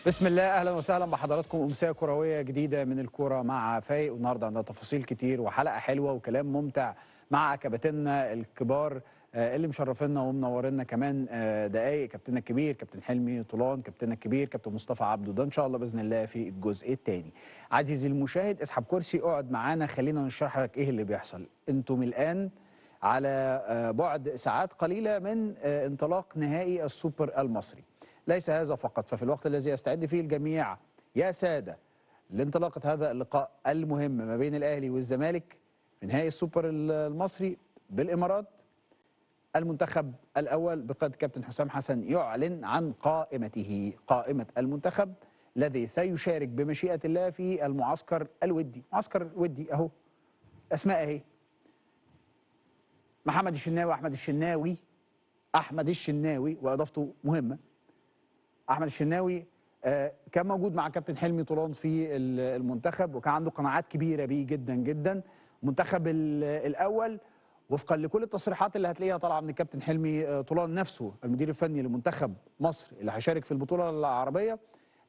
بسم الله، اهلا وسهلا بحضراتكم. امسيه كرويه جديده من الكوره مع فايق، والنهارده عندنا تفاصيل كتير وحلقه حلوه وكلام ممتع مع كباتننا الكبار اللي مشرفينا ومنورينا كمان دقايق. كابتننا الكبير كابتن حلمي طولان، كابتننا الكبير كابتن مصطفى عبده، ده ان شاء الله باذن الله في الجزء الثاني. عزيزي المشاهد، اسحب كرسي اقعد معانا، خلينا نشرح لك ايه اللي بيحصل. انتم الان على بعد ساعات قليله من انطلاق نهائي السوبر المصري. ليس هذا فقط، ففي الوقت الذي يستعد فيه الجميع يا سادة لانطلاقة هذا اللقاء المهم ما بين الأهلي والزمالك في نهائي السوبر المصري بالإمارات، المنتخب الأول بقيادة كابتن حسام حسن يعلن عن قائمته، قائمة المنتخب الذي سيشارك بمشيئة الله في المعسكر الودي. معسكر ودي أهو، أسماء أهي: محمد الشناوي، أحمد الشناوي وإضافته مهمة. احمد الشناوي كان موجود مع كابتن حلمي طولان في المنتخب، وكان عنده قناعات كبيره بيه جدا جدا. المنتخب الاول وفقا لكل التصريحات اللي هتلاقيها طالعه من الكابتن حلمي طولان نفسه، المدير الفني لمنتخب مصر اللي هيشارك في البطوله العربيه،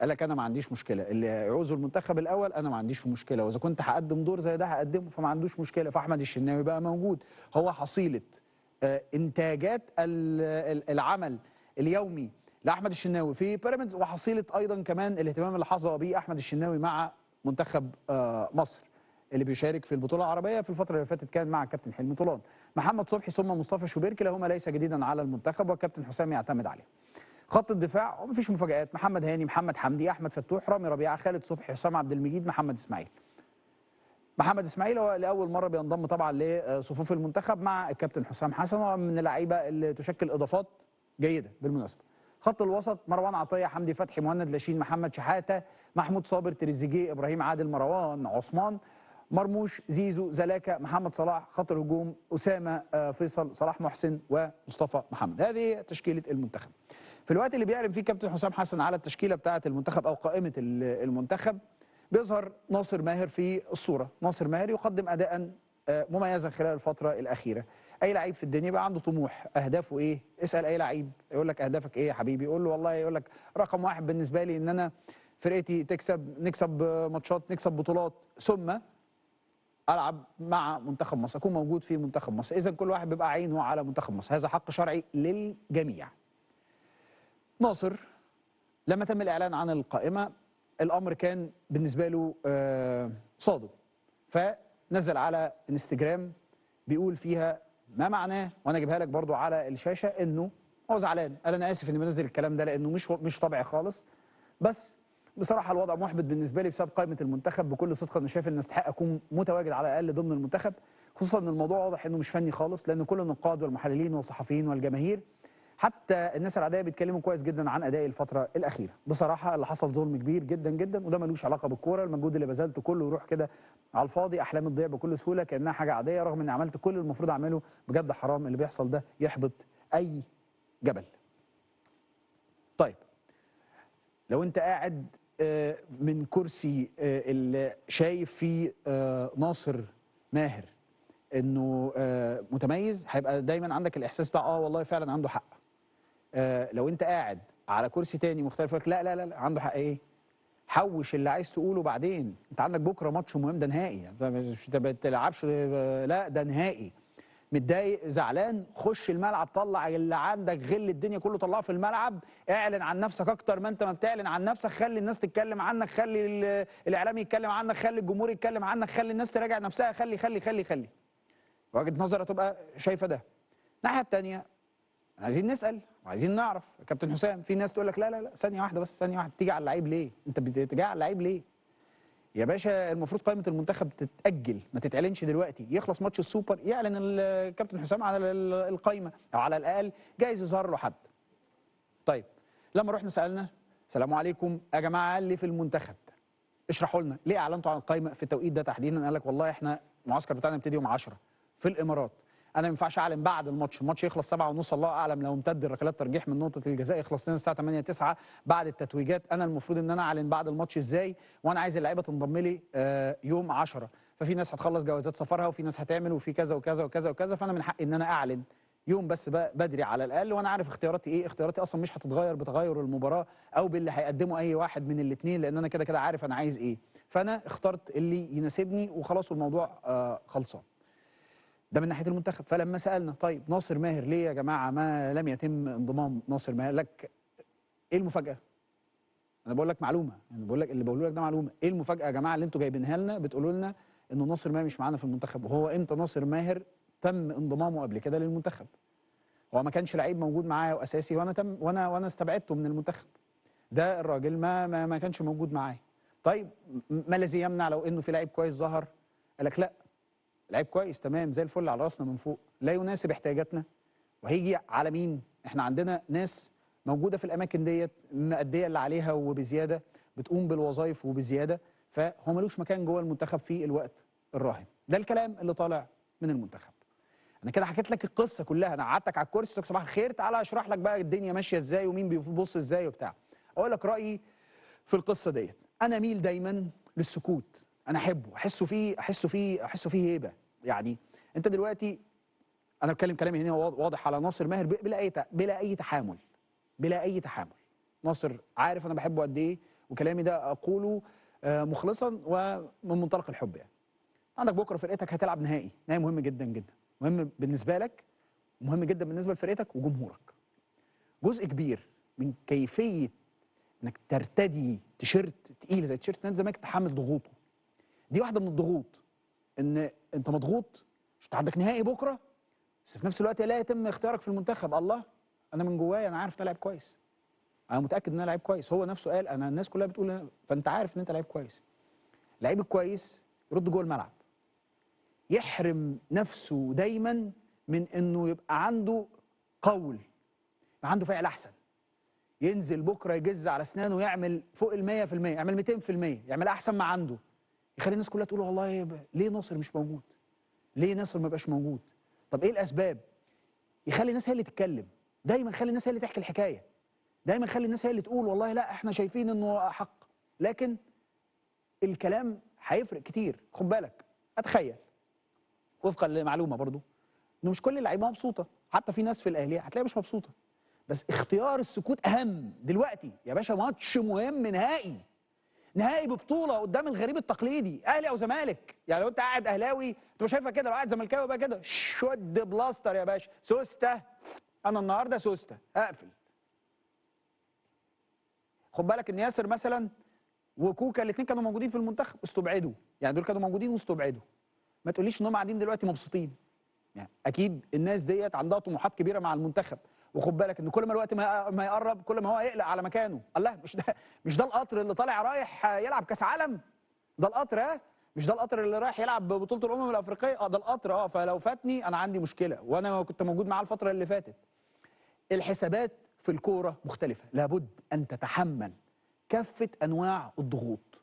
قال لك انا ما عنديش مشكله، اللي يعوزه المنتخب الاول انا ما عنديش مشكله، واذا كنت هقدم دور زي ده هقدمه، فما عندوش مشكله. فاحمد الشناوي بقى موجود، هو حصيله انتاجات العمل اليومي لاحمد الشناوي في بيراميدز، وحصيله ايضا كمان الاهتمام اللي حظى به احمد الشناوي مع منتخب مصر اللي بيشارك في البطوله العربيه. في الفتره اللي فاتت كان مع كابتن حلمي طولان. محمد صبحي ثم مصطفى شوبير كلاهما ليس جديدا على المنتخب، والكابتن حسام يعتمد عليه. خط الدفاع ومفيش مفاجآت: محمد هاني، محمد حمدي، احمد فتوح، رامي ربيعه، خالد صبحي، حسام عبد المجيد، محمد اسماعيل. محمد اسماعيل هو لاول مره بينضم طبعا لصفوف المنتخب مع الكابتن حسام حسن، ومن اللعيبه اللي تشكل اضافات جيده بالمناسبه. خط الوسط: مروان عطيه، حمدي فتحي، مهند لاشين، محمد شحاته، محمود صابر، تريزيجيه، ابراهيم عادل، مروان عثمان، مرموش، زيزو، زلاكا، محمد صلاح. خط الهجوم: اسامه فيصل، صلاح محسن، ومصطفى محمد. هذه تشكيله المنتخب. في الوقت اللي بيعلن فيه كابتن حسام حسن على التشكيله بتاعه المنتخب او قائمه المنتخب، بيظهر ناصر ماهر في الصوره. ناصر ماهر يقدم اداء مميزا خلال الفتره الاخيره. اي لعيب في الدنيا بقى عنده طموح، اهدافه ايه؟ اسال اي لعيب يقول لك اهدافك ايه يا حبيبي؟ يقول له والله، يقول لك رقم واحد بالنسبه لي ان انا فرقتي تكسب، نكسب ماتشات، نكسب بطولات، ثم العب مع منتخب مصر، اكون موجود في منتخب مصر. اذا كل واحد بيبقى عينه على منتخب مصر، هذا حق شرعي للجميع. ناصر لما تم الاعلان عن القائمه، الامر كان بالنسبه له صادم، فنزل على انستجرام بيقول فيها ما معناه، وانا اجيبها لك برضو على الشاشه، انه هو زعلان. قال انا اسف اني بنزل الكلام ده لانه مش طبيعي خالص، بس بصراحه الوضع محبط بالنسبه لي بسبب قائمه المنتخب. بكل صدق انا شايف ان استحق اكون متواجد على الاقل ضمن المنتخب، خصوصا ان الموضوع واضح انه مش فني خالص، لان كل النقاد والمحللين والصحفيين والجماهير حتى الناس العاديه بيتكلموا كويس جدا عن ادائي الفتره الاخيره. بصراحه اللي حصل ظلم كبير جدا جدا، وده ملوش علاقه بالكوره. المجهود اللي بذلته كله يروح كده على الفاضي، احلامي تضيع بكل سهوله كانها حاجه عاديه، رغم اني عملت كل المفروض اعمله. بجد حرام اللي بيحصل ده، يحبط اي جبل. طيب، لو انت قاعد من كرسي اللي شايف فيه ناصر ماهر انه متميز، هيبقى دايما عندك الاحساس بتاع والله فعلا عنده حق. لو انت قاعد على كرسي تاني مختلف، يقول لك لا لا لا، عنده حق ايه؟ حوش اللي عايز تقوله بعدين، انت عندك بكره ماتش مهم، ده نهائي، انت مش ما بتلعبش، لا ده نهائي. متضايق زعلان، خش الملعب، طلع اللي عندك، غل الدنيا كله طلعه في الملعب، اعلن عن نفسك اكتر ما انت ما بتعلن عن نفسك، خلي الناس تتكلم عنك، خلي الاعلام يتكلم عنك، خلي الجمهور يتكلم عنك، خلي الناس تراجع نفسها، خلي خلي خلي خلي. وجهة نظر هتبقى شايفه ده. الناحيه الثانيه عايزين نسال وعايزين نعرف كابتن حسام، في ناس تقول لك لا لا لا، ثانيه واحده بس، ثانيه واحده، تيجي على اللعيب ليه؟ انت بتيجي على اللعيب ليه؟ يا باشا المفروض قائمه المنتخب تتاجل، ما تتعلنش دلوقتي، يخلص ماتش السوبر يعلن الكابتن حسام على القائمه، او على الاقل جايز يظهر له حد. طيب، لما رحنا سالنا السلام عليكم يا جماعه اللي في المنتخب، اشرحوا لنا ليه اعلنتوا عن القائمه في التوقيت ده تحديدا؟ قال لك والله احنا المعسكر بتاعنا بيبتدي يوم 10 في الامارات، انا ما ينفعش اعلن بعد الماتش يخلص 7:30، الله اعلم لو امتد ركلات ترجيح من نقطه الجزاء يخلص لنا الساعه 8 9 بعد التتويجات، انا المفروض ان انا اعلن بعد الماتش ازاي؟ وانا عايز اللعيبه تنضم لي يوم 10، ففي ناس هتخلص جوازات سفرها، وفي ناس هتعمل، وفي كذا وكذا وكذا وكذا، فانا من حقي ان انا اعلن يوم بس بدري على الاقل، وانا عارف اختياراتي ايه. اختياراتي اصلا مش هتتغير بتغير المباراه او باللي هيقدمه اي واحد من الاثنين، لان انا كده كده عارف انا عايز ايه. فانا اخترت اللي يناسبني وخلاص، والموضوع خلصان. ده من ناحيه المنتخب. فلما سالنا طيب ناصر ماهر ليه يا جماعه ما لم يتم انضمام ناصر ماهر لك، ايه المفاجاه؟ انا بقول لك معلومه، انا بقول لك اللي بقوله لك ده معلومه. ايه المفاجاه يا جماعه اللي انتوا جايبينها لنا بتقولوا لنا انه ناصر ماهر مش معانا في المنتخب؟ وهو امتى ناصر ماهر تم انضمامه قبل كده للمنتخب؟ هو ما كانش لعيب موجود معايا واساسي وانا استبعدته من المنتخب. ده الراجل ما كانش موجود معايا. طيب ما الذي يمنع لو انه في لعيب كويس ظهر؟ قال لك لا، لعيب كويس تمام زي الفل على راسنا من فوق، لا يناسب احتياجاتنا وهيجي على مين؟ احنا عندنا ناس موجوده في الاماكن ديت مأديه اللي عليها وبزياده، بتقوم بالوظائف وبزياده، فهو ملوش مكان جوه المنتخب في الوقت الراهن. ده الكلام اللي طالع من المنتخب. انا كده حكيت لك القصه كلها، انا قعدتك على الكرسي قلت لك صباح الخير تعالى اشرح لك بقى الدنيا ماشيه ازاي ومين بيبص ازاي وبتاع. اقول لك رايي في القصه ديت. انا اميل دايما للسكوت، انا احبه، احسه فيه هيبه. يعني انت دلوقتي، انا بتكلم كلامي هنا واضح على ناصر ماهر بلا اي تحامل، بلا اي تحامل. ناصر عارف انا بحبه قد ايه، وكلامي ده اقوله مخلصا ومن منطلق الحب. يعني عندك بكره فرقتك هتلعب نهائي مهم جدا جدا، مهم بالنسبه لك، مهم جدا بالنسبه لفرقتك وجمهورك. جزء كبير من كيفيه انك ترتدي تيشيرت تقيل زي تيشيرت نادي الزمالك تحمل ضغوطه. دي واحده من الضغوط، ان انت مضغوط مش عندك نهائي بكره، بس في نفس الوقت لا يتم اختيارك في المنتخب. الله، انا من جوايا انا عارف ان انا لعيب كويس، انا متاكد ان انا لعيب كويس. هو نفسه قال انا الناس كلها بتقول فانت عارف ان انت لعيب كويس. لعيب كويس يرد جوه الملعب، يحرم نفسه دايما من انه يبقى عنده قول، يبقى عنده فعل احسن. ينزل بكره يجز على اسنانه ويعمل فوق ال 100%، يعمل 200%، يعمل احسن ما عنده، يخلي الناس كلها تقول والله ليه ناصر مش موجود؟ ليه ناصر ما يبقاش موجود؟ طب ايه الاسباب؟ يخلي الناس هي اللي تتكلم، دايما خلي الناس هي اللي تحكي الحكايه، دايما خلي الناس هي اللي تقول والله لا احنا شايفين انه حق. لكن الكلام هيفرق كتير. خد بالك، اتخيل وفقا لمعلومه برضو انه مش كل اللعيبه مبسوطه، حتى في ناس في الاهليه هتلاقيها مش مبسوطه، بس اختيار السكوت اهم دلوقتي يا باشا. ماتش مهم، نهائي، نهائي ببطوله قدام الغريب التقليدي، اهلي او زمالك. يعني لو انت قاعد اهلاوي تبقى شايفها كده، لو قاعد زملكاوي بقى كده شد بلاستر يا باشا، سوسته، انا النهارده سوسته اقفل. خد بالك ان ياسر مثلا وكوكا الاثنين كانوا موجودين في المنتخب استبعدوا، يعني دول كانوا موجودين واستبعدوا. ما تقوليش ان هم قاعدين دلوقتي مبسوطين. يعني اكيد الناس ديت عندها طموحات كبيره مع المنتخب، وخد بالك ان كل ما الوقت ما يقرب كل ما هو يقلق على مكانه. الله، مش ده القطر اللي طالع رايح يلعب كاس عالم؟ ده القطر، ها؟ مش ده القطر اللي رايح يلعب ببطوله الامم الافريقيه؟ ده القطر. فلو فاتني انا عندي مشكله، وانا كنت موجود معاه الفتره اللي فاتت. الحسابات في الكوره مختلفه، لابد ان تتحمل كافه انواع الضغوط.